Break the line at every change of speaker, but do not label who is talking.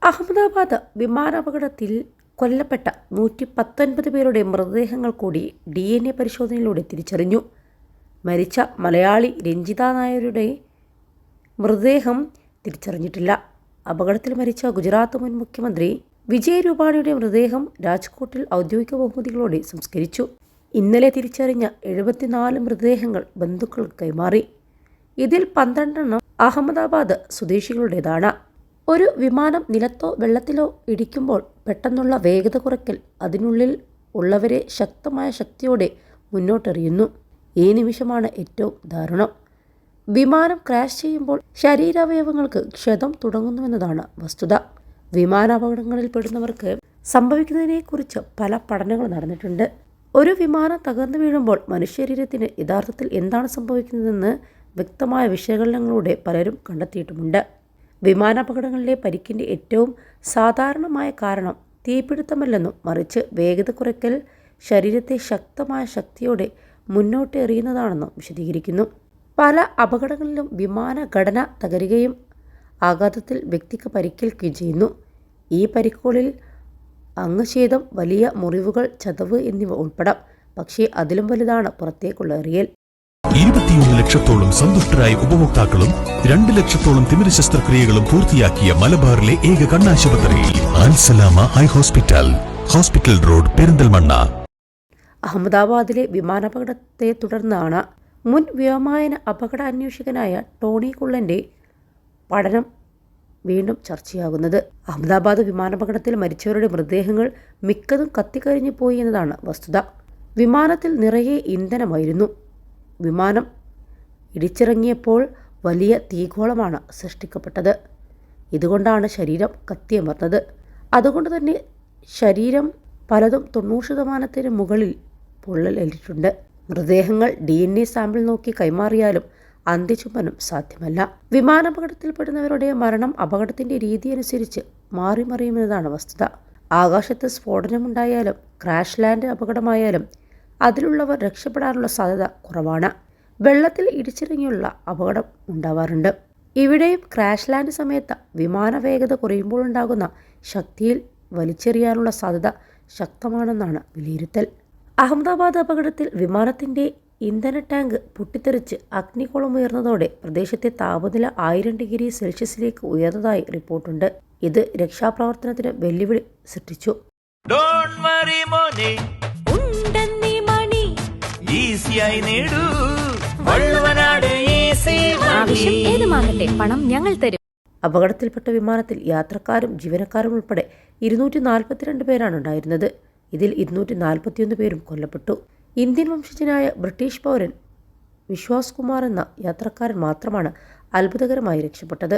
അഹമ്മദാബാദ് വിമാനാപകടത്തിൽ കൊല്ലപ്പെട്ട 119 പേരുടെ മൃതദേഹങ്ങൾ കൂടി DNA പരിശോധനയിലൂടെ തിരിച്ചറിഞ്ഞു. മരിച്ച മലയാളി രഞ്ജിത നായരുടെ മൃതദേഹം തിരിച്ചറിഞ്ഞിട്ടില്ല. അപകടത്തിൽ മരിച്ച ഗുജറാത്ത് മുൻ മുഖ്യമന്ത്രി വിജയ് രൂപാണിയുടെ മൃതദേഹം രാജ്കോട്ടിൽ ഔദ്യോഗിക ബഹുമതികളോടെ സംസ്കരിച്ചു. ഇന്നലെ തിരിച്ചറിഞ്ഞ 74 മൃതദേഹങ്ങൾ ബന്ധുക്കൾക്ക് കൈമാറി. ഇതിൽ 12 അഹമ്മദാബാദ് സ്വദേശികളുടേതാണ്. ഒരു വിമാനം നിലത്തോ വെള്ളത്തിലോ ഇടിക്കുമ്പോൾ പെട്ടെന്നുള്ള വേഗത കുറയ്ക്കൽ അതിനുള്ളിൽ ഉള്ളവരെ ശക്തമായ ശക്തിയോടെ മുന്നോട്ടെറിയുന്നു. ഈ നിമിഷമാണ് ഏറ്റവും ദാരുണം. വിമാനം ക്രാഷ് ചെയ്യുമ്പോൾ ശരീരാവയവങ്ങൾക്ക് ക്ഷതം തുടങ്ങുന്നുവെന്നതാണ് വസ്തുത. വിമാനാപകടങ്ങളിൽ പെടുന്നവർക്ക് സംഭവിക്കുന്നതിനെക്കുറിച്ച് പല പഠനങ്ങളും നടന്നിട്ടുണ്ട്. ഒരു വിമാനം തകർന്നു വീഴുമ്പോൾ മനുഷ്യശരീരത്തിന് യഥാർത്ഥത്തിൽ എന്താണ് സംഭവിക്കുന്നതെന്ന് വ്യക്തമായ വിശകലനങ്ങളിലൂടെ പലരും കണ്ടെത്തിയിട്ടുമുണ്ട്. വിമാനാപകടങ്ങളിലെ പരിക്കിൻ്റെ ഏറ്റവും സാധാരണമായ കാരണം തീപിടുത്തമല്ലെന്നും മറിച്ച് വേഗത കുറയ്ക്കൽ ശരീരത്തെ ശക്തമായ ശക്തിയോടെ മുന്നോട്ട് എറിയുന്നതാണെന്നും വിശദീകരിക്കുന്നു. പല അപകടങ്ങളിലും വിമാന ഘടന തകരുകയും ആഘാതത്തിൽ വ്യക്തിക്ക് പരിക്കേൽക്കുകയും ചെയ്യുന്നു. ഈ പരിക്കുകളിൽ അംഗഛേദം, വലിയ മുറിവുകൾ, ചതവ് എന്നിവ ഉൾപ്പെടാം. പക്ഷേ അതിലും വലുതാണ് പുറത്തേക്കുള്ള എറിയൽ.
21 ലക്ഷത്തോളം സന്തുഷ്ടരായ ഉപഭോക്താക്കളും 2 ലക്ഷത്തോളം തിമിര ശസ്ത്രക്രിയകളും പൂർത്തിയാക്കിയ മലബാറിലെ ഏക കണ്ണാശുപത്രി Alsalama eye hospital, hospital road, Perinthalmanna.
അഹമ്മദാബാദിലെ വിമാനാപകടത്തെ തുടർന്നാണ് മുൻ വ്യോമയാന അപകട അന്വേഷകനായ ടോണി കുള്ളന്റെ പഠനം വീണ്ടും ചർച്ചയാകുന്നത്. അഹമ്മദാബാദ് വിമാനാപകടത്തിൽ മരിച്ചവരുടെ മൃതദേഹങ്ങൾ മിക്കതും കത്തിക്കരിഞ്ഞു പോയി എന്നതാണ് വസ്തുത. വിമാനത്തിൽ നിറയെ ഇന്ധനമായിരുന്നു. വിമാനം ഇടിച്ചിറങ്ങിയപ്പോൾ വലിയ തീഗോളമാണ് സൃഷ്ടിക്കപ്പെട്ടത്. ഇതുകൊണ്ടാണ് ശരീരം കത്തിയമർന്നത്. അതുകൊണ്ട് തന്നെ ശരീരം പലതും 90% മുകളിൽ പൊള്ളലേറ്റിട്ടുണ്ട്. മൃതദേഹങ്ങൾ DNA സാമ്പിൾ നോക്കി കൈമാറിയാലും അന്ത്യചുംബനം സാധ്യമല്ല. വിമാനാപകടത്തിൽപ്പെടുന്നവരുടെ മരണം അപകടത്തിൻ്റെ രീതി അനുസരിച്ച് മാറി മറിയുമെന്നതാണ് വസ്തുത. ആകാശത്ത് സ്ഫോടനമുണ്ടായാലും ക്രാഷ് ലാൻഡ് അപകടമായാലും അതിലുള്ളവർ രക്ഷപ്പെടാനുള്ള സാധ്യത കുറവാണ്. വെള്ളത്തിൽ ഇടിച്ചിറങ്ങിയുള്ള അപകടം ഉണ്ടാവാറുണ്ട്. ഇവിടെയും ക്രാഷ് ലാൻഡ് സമയത്ത് വിമാന വേഗത കുറയുമ്പോഴുണ്ടാകുന്ന ശക്തിയിൽ വലിച്ചെറിയാനുള്ള സാധ്യത ശക്തമാണെന്നാണ് വിലയിരുത്തൽ. അഹമ്മദാബാദ് അപകടത്തിൽ വിമാനത്തിൻ്റെ ഇന്ധന ടാങ്ക് പൊട്ടിത്തെറിച്ച് അഗ്നിഗോളം ഉയർന്നതോടെ പ്രദേശത്തെ താപനില 1000 ഡിഗ്രി സെൽഷ്യസിലേക്ക് ഉയർന്നതായി റിപ്പോർട്ടുണ്ട്. ഇത് രക്ഷാപ്രവർത്തനത്തിന് വെല്ലുവിളി സൃഷ്ടിച്ചു. അപകടത്തിൽപ്പെട്ട വിമാനത്തിൽ യാത്രക്കാരും ജീവനക്കാരും ഉൾപ്പെടെ 242 പേരാണ് ഉണ്ടായിരുന്നത്. ഇതിൽ 241 പേരും കൊല്ലപ്പെട്ടു. ഇന്ത്യൻ വംശജനായ ബ്രിട്ടീഷ് പൗരൻ വിശ്വാസ് കുമാർ എന്ന യാത്രക്കാരൻ മാത്രമാണ് അത്ഭുതകരമായി രക്ഷപ്പെട്ടത്.